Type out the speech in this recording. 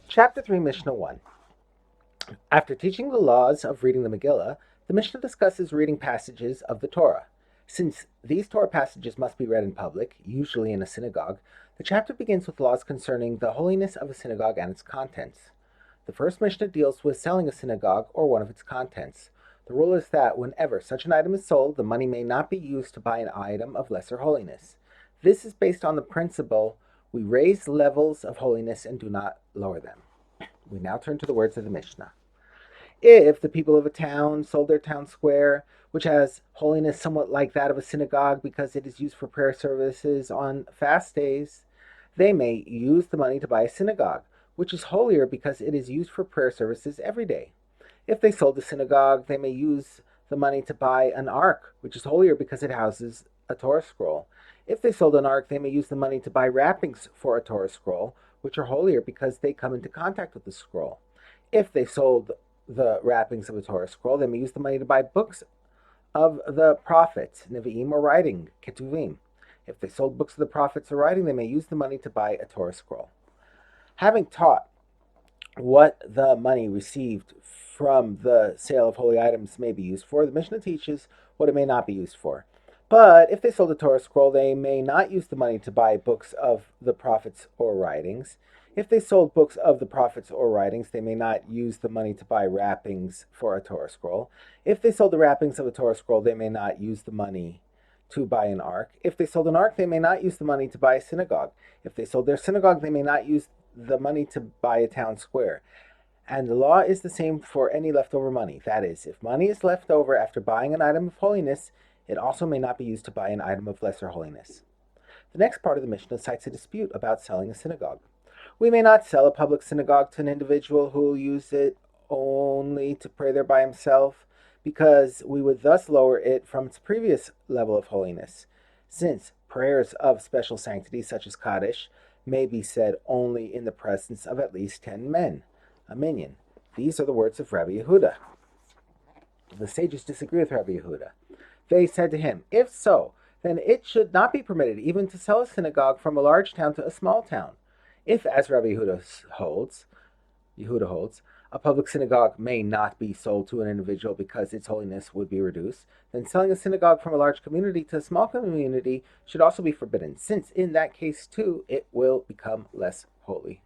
Chapter 3, Mishnah 1. After teaching the laws of reading the Megillah, the Mishnah discusses reading passages of the Torah. Since these Torah passages must be read in public, usually in a synagogue, the chapter begins with laws concerning the holiness of a synagogue and its contents. The first Mishnah deals with selling a synagogue or one of its contents. The rule is that whenever such an item is sold, the money may not be used to buy an item of lesser holiness. This is based on the principle we raise levels of holiness and do not lower them. We now turn to the words of the Mishnah. If the people of a town sold their town square, which has holiness somewhat like that of a synagogue because it is used for prayer services on fast days, they may use the money to buy a synagogue, which is holier because it is used for prayer services every day. If they sold the synagogue, they may use the money to buy an ark, which is holier because it houses a Torah scroll. If they sold an ark, they may use the money to buy wrappings for a Torah scroll, which are holier because they come into contact with the scroll. If they sold the wrappings of a Torah scroll, they may use the money to buy books of the prophets, Nevi'im, or writing, Ketuvim. If they sold books of the prophets or writing, they may use the money to buy a Torah scroll. Having taught what the money received from the sale of holy items may be used for, the Mishnah teaches what it may not be used for. But if they sold a Torah scroll, they may not use the money to buy books of the prophets or writings. If they sold books of the prophets or writings, they may not use the money to buy wrappings for a Torah scroll. If they sold the wrappings of a Torah scroll, they may not use the money to buy an ark. If they sold an ark, they may not use the money to buy a synagogue. If they sold their synagogue, they may not use the money to buy a town square. And the law is the same for any leftover money. That is, if money is left over after buying an item of holiness, it also may not be used to buy an item of lesser holiness. The next part of the Mishnah cites a dispute about selling a synagogue. We may not sell a public synagogue to an individual who will use it only to pray there by himself, because we would thus lower it from its previous level of holiness, since prayers of special sanctity, such as Kaddish, may be said only in the presence of at least 10 men, a minyan. These are the words of Rabbi Yehuda. The sages disagree with Rabbi Yehuda. They said to him, if so, then it should not be permitted even to sell a synagogue from a large town to a small town. If, as Rabbi Yehuda holds, a public synagogue may not be sold to an individual because its holiness would be reduced, then selling a synagogue from a large community to a small community should also be forbidden, since in that case too it will become less holy.